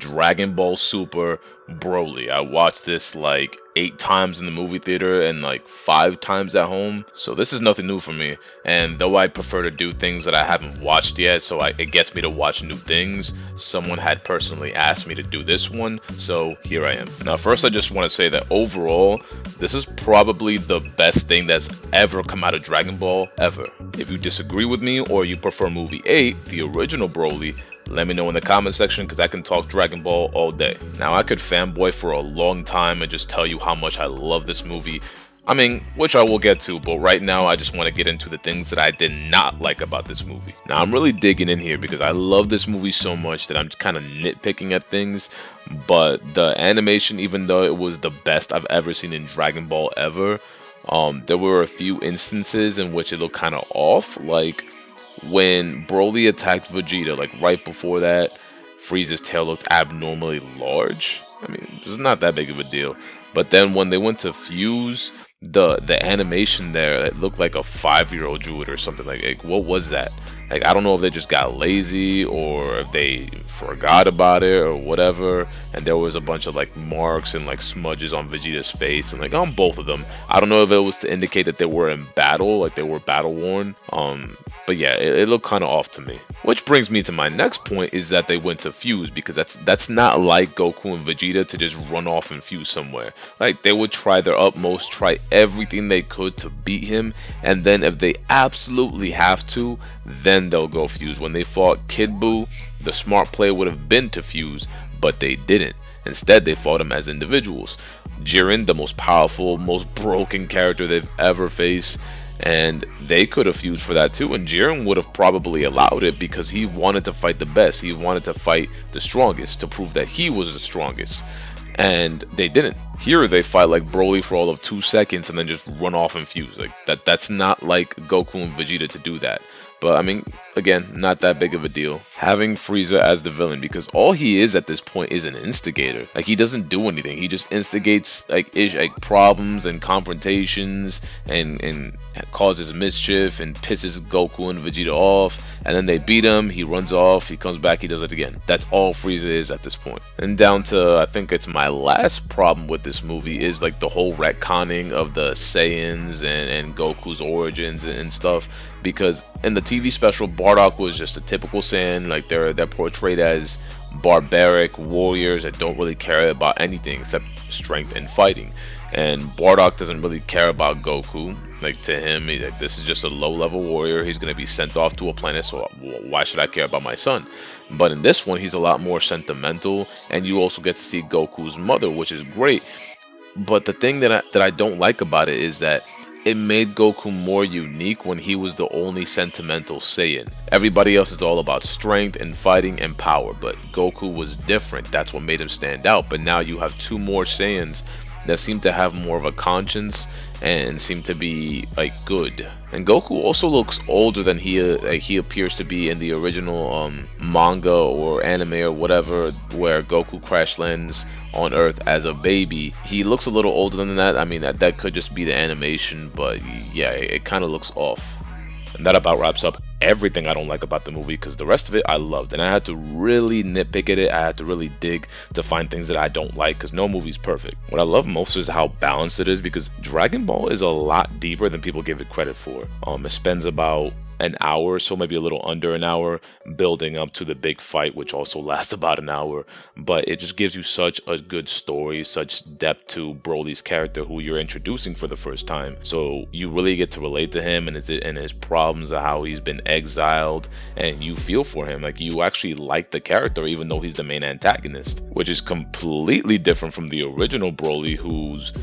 Dragon Ball Super Broly. I watched this like 8 times in the movie theater and like 5 times at home. So this is nothing new for me. And though I prefer to do things that I haven't watched yet, it gets me to watch new things, someone had personally asked me to do this one, so here I am. Now first I just want to say that overall, this is probably the best thing that's ever come out of Dragon Ball ever. If you disagree with me or you prefer movie 8, the original Broly, let me know in the comment section because I can talk Dragon Ball all day. Now I could fanboy for a long time and just tell you how much I love this movie. I mean, which I will get to, but right now I just want to get into the things that I did not like about this movie. Now I'm really digging in here because I love this movie so much that I'm kind of nitpicking at things, but the animation, even though it was the best I've ever seen in Dragon Ball ever, there were a few instances in which it looked kind of off, like when Broly attacked Vegeta, like right before that, Frieza's tail looked abnormally large. I mean, it's not that big of a deal. But then when they went to fuse, the animation there, it looked like a 5-year-old drew it or something. Like what was that? Like I don't know if they just got lazy or if they forgot about it or whatever. And there was a bunch of like marks and like smudges on Vegeta's face and like on both of them. I don't know if it was to indicate that they were in battle, like they were battle worn. But yeah, it looked kind of off to me. Which brings me to my next point is that they went to fuse, because that's not like Goku and Vegeta to just run off and fuse somewhere. Like they would try their utmost, try everything they could to beat him, and then if they absolutely have to, then they'll go fuse. When they fought Kid Buu, the smart play would have been to fuse, but they didn't. Instead, they fought him as individuals. Jiren, the most powerful, most broken character they've ever faced, and they could have fused for that too, and Jiren would have probably allowed it because he wanted to fight the best. He wanted to fight the strongest to prove that he was the strongest, and they didn't. Here they fight like Broly for all of 2 seconds and then just run off and fuse. Like that's not like Goku and Vegeta to do that. But I mean, again, not that big of a deal. Having Frieza as the villain, because all he is at this point is an instigator. Like he doesn't do anything. He just instigates like problems and confrontations and causes mischief and pisses Goku and Vegeta off. And then they beat him. He runs off. He comes back. He does it again. That's all Frieza is at this point. And down to, I think it's my last problem with this movie, is like the whole retconning of the Saiyans and Goku's origins and stuff. Because in the TV special, Bardock was just a typical Saiyan. Like they're portrayed as barbaric warriors that don't really care about anything except strength and fighting. And Bardock doesn't really care about Goku. Like to him, like, this is just a low-level warrior. He's gonna be sent off to a planet, so why should I care about my son? But in this one, he's a lot more sentimental, and you also get to see Goku's mother, which is great. But the thing that I don't like about it is that it made Goku more unique when he was the only sentimental Saiyan. Everybody else is all about strength and fighting and power, but Goku was different. That's what made him stand out. But now you have 2 more Saiyans that seem to have more of a conscience and seem to be like good. And Goku also looks older than he appears to be in the original manga or anime or whatever, where Goku crash lands on Earth as a baby. He looks a little older than that. I mean, that could just be the animation, but yeah, it kind of looks off. And that about wraps up everything I don't like about the movie, because the rest of it I loved, and I had to really nitpick at it. I had to really dig to find things that I don't like, because no movie's perfect. What I love most is how balanced it is, because Dragon Ball is a lot deeper than people give it credit for. It spends about an hour, so maybe a little under an hour, building up to the big fight, which also lasts about an hour. But it just gives you such a good story, such depth to Broly's character, who you're introducing for the first time. So you really get to relate to him and his problems, of how he's been exiled, and you feel for him. Like you actually like the character, even though he's the main antagonist, which is completely different from the original Broly, whose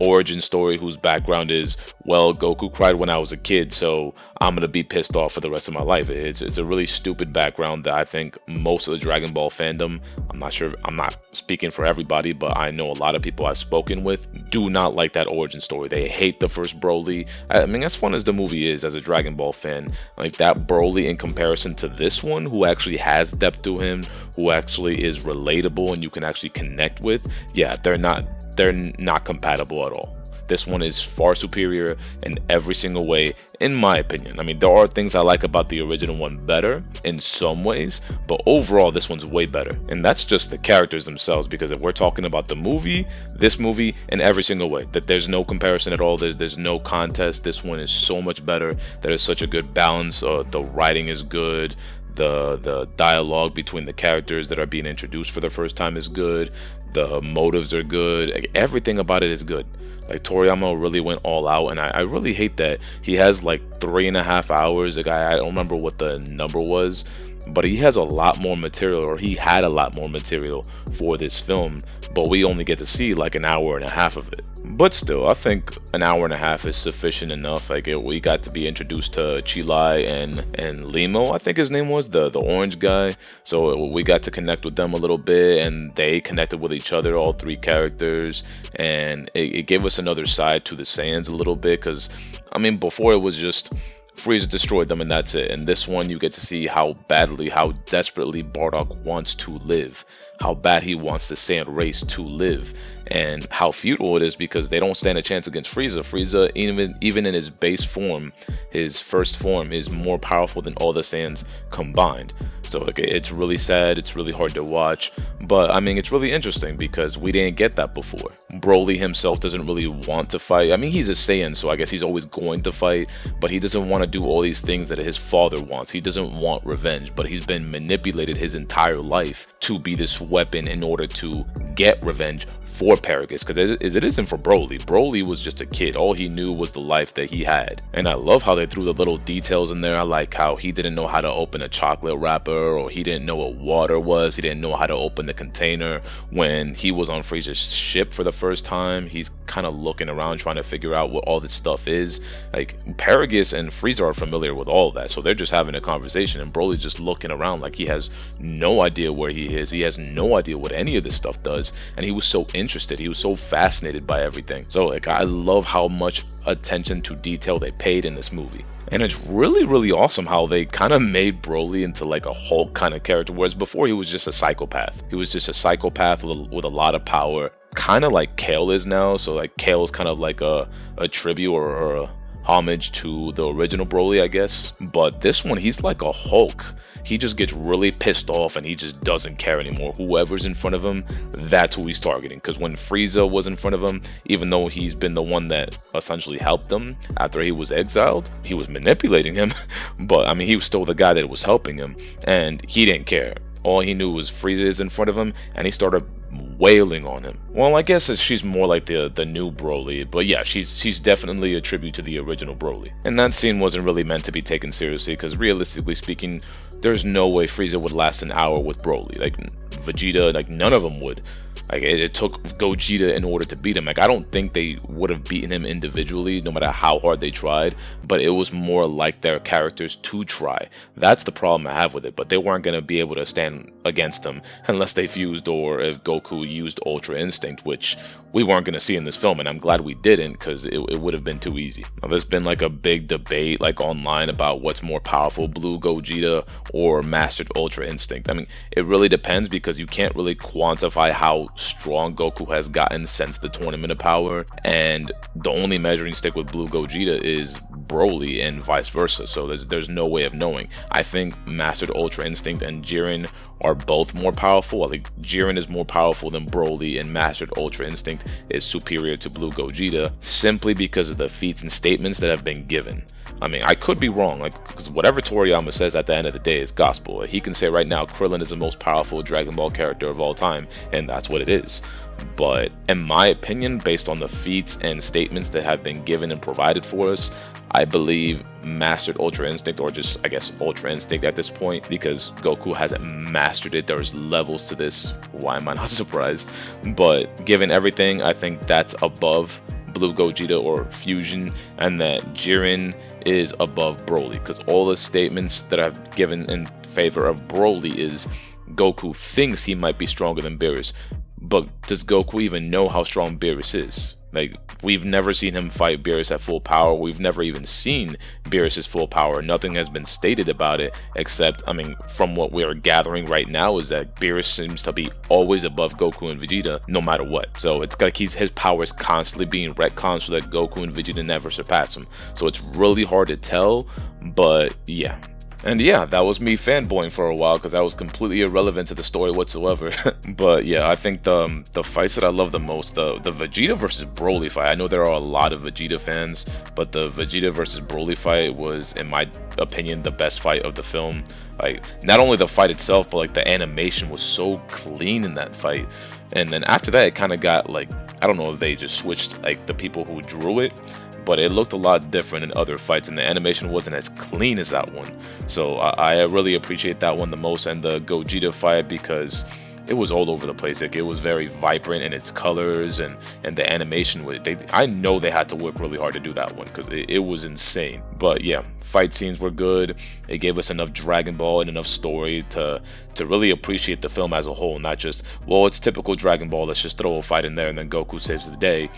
origin story, whose background is, well, Goku cried when I was a kid, so I'm gonna be pissed off for the rest of my life. It's a really stupid background that I think most of the Dragon Ball fandom, I'm not sure, I'm not speaking for everybody, but I know a lot of people I've spoken with do not like that origin story. They hate the first Broly. I mean, as fun as the movie is, as a Dragon Ball fan, like that Broly in comparison to this one, who actually has depth to him, who actually is relatable and you can actually connect with, yeah, they're not compatible at all. this one is far superior in every single way, in my opinion. I mean, there are things I like about the original one better in some ways, but overall, this one's way better. And that's just the characters themselves, because if we're talking about the movie, this movie, in every single way, that there's no comparison at all, there's no contest. This one is so much better. There is such a good balance. The writing is good. The dialogue between the characters that are being introduced for the first time is good. The motives are good. Like, everything about it is good. Like, Toriyama really went all out, and I really hate that he has like 3.5 hours. Like, I don't remember what the number was, but he has a lot more material, or he had a lot more material for this film, but we only get to see like an hour and a half of it. But still, I think an hour and a half is sufficient enough. Like, we got to be introduced to Chilai and Limo, I think his name was, the orange guy. So we got to connect with them a little bit, and they connected with each other, all three characters, and it gave us another side to the Saiyans a little bit, because I mean, before it was just Frieza destroyed them and that's it. And this one, you get to see how badly, how desperately Bardock wants to live, how bad he wants the Saiyan race to live, and how futile it is because they don't stand a chance against Frieza. Frieza, even in his base form, his first form, is more powerful than all the Saiyans combined. So like, it's really sad, it's really hard to watch, but I mean, it's really interesting because we didn't get that before. Broly himself doesn't really want to fight. I mean, he's a Saiyan, so I guess he's always going to fight, but he doesn't want to do all these things that his father wants. He doesn't want revenge, but he's been manipulated his entire life to be this weapon in order to get revenge for Paragus, because it isn't for Broly. Broly was just a kid. All he knew was the life that he had. And I love how they threw the little details in there. I like how he didn't know how to open a chocolate wrapper, or he didn't know what water was. He didn't know how to open the container. When he was on Frieza's ship for the first time, he's kind of looking around trying to figure out what all this stuff is. Like, Paragus and Frieza are familiar with all that, so they're just having a conversation, and Broly's just looking around like he has no idea where he is. He has no idea what any of this stuff does, and he was so interested. He was so fascinated by everything. So like, I love how much attention to detail they paid in this movie. And it's really, really awesome how they kind of made Broly into like a Hulk kind of character, whereas before he was just a psychopath. He was just a psychopath with a lot of power, kind of like Kale is now. So like, Kale is kind of like a tribute or a homage to the original Broly, I guess. But this one, he's like a Hulk. He just gets really pissed off and he just doesn't care anymore. Whoever's in front of him, that's who he's targeting. Because when Frieza was in front of him, even though he's been the one that essentially helped him after he was exiled, he was manipulating him. But I mean, he was still the guy that was helping him, and he didn't care. All he knew was Frieza is in front of him, and he started wailing on him. Well, I guess she's more like the new Broly, but yeah, she's definitely a tribute to the original Broly. And that scene wasn't really meant to be taken seriously, because realistically speaking, there's no way Frieza would last an hour with Broly. Like, Vegeta, like, none of them would. Like, it took Gogeta in order to beat him. Like, I don't think they would have beaten him individually, no matter how hard they tried, but it was more like their characters to try. That's the problem I have with it, but they weren't going to be able to stand against him unless they fused, or if Goku used Ultra Instinct, which we weren't going to see in this film, and I'm glad we didn't, because it would have been too easy. Now, there's been like a big debate like online about what's more powerful, Blue Gogeta or Mastered Ultra Instinct. I mean, it really depends, because you can't really quantify how strong Goku has gotten since the Tournament of Power, and the only measuring stick with Blue Gogeta is Broly and vice versa, so there's no way of knowing. I think Mastered Ultra Instinct and Jiren are both more powerful. I think Jiren is more powerful than Broly, and Mastered Ultra Instinct is superior to Blue Gogeta, simply because of the feats and statements that have been given. I mean, I could be wrong, like, because whatever Toriyama says at the end of the day is gospel. He can say right now Krillin is the most powerful Dragon Ball character of all time, and that's what it is. But in my opinion, based on the feats and statements that have been given and provided for us, I believe Mastered Ultra Instinct, or just, I guess, Ultra Instinct at this point, because Goku hasn't mastered it. There's levels to this. Why am I not surprised? But given everything, I think that's above Blue Gogeta or Fusion, and that Jiren is above Broly, because all the statements that I've given in favor of Broly is Goku thinks he might be stronger than Beerus, but does Goku even know how strong Beerus is? Like, we've never seen him fight Beerus at full power. We've never even seen Beerus's full power. Nothing has been stated about it, except, I mean, from what we are gathering right now is that Beerus seems to be always above Goku and Vegeta, no matter what. So it's like his powers constantly being retconned so that Goku and Vegeta never surpass him. So it's really hard to tell, but yeah. And yeah, that was me fanboying for a while because that was completely irrelevant to the story whatsoever. But yeah, I think the fights that I love the most, the Vegeta versus Broly fight. I know there are a lot of Vegeta fans, but the Vegeta versus Broly fight was, in my opinion, the best fight of the film. Like, not only the fight itself, but like the animation was so clean in that fight. And then after that, it kind of got like, I don't know if they just switched like the people who drew it, but it looked a lot different in other fights, and the animation wasn't as clean as that one. So I really appreciate that one the most, and the Gogeta fight, because it was all over the place. Like, it was very vibrant in its colors, and the animation with it. I know they had to work really hard to do that one because it was insane. But yeah, fight scenes were good. It gave us enough Dragon Ball and enough story to really appreciate the film as a whole, not just, well, it's typical Dragon Ball, let's just throw a fight in there and then Goku saves the day.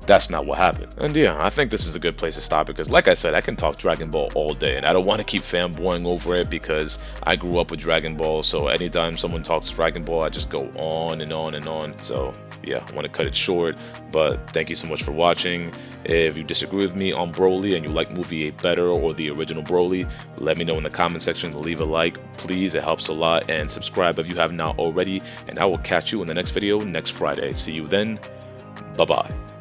That's not what happened. And yeah, I think this is a good place to stop because, like I said, I can talk Dragon Ball all day, and I don't want to keep fanboying over it because I grew up with Dragon Ball. So anytime someone talks Dragon Ball, I just go on and on and on. So yeah, I want to cut it short. But thank you so much for watching. If you disagree with me on Broly and you like movie 8 better or the original Broly, let me know in the comment section. Leave a like, please. It helps a lot. And subscribe if you have not already. And I will catch you in the next video next Friday. See you then. Bye-bye.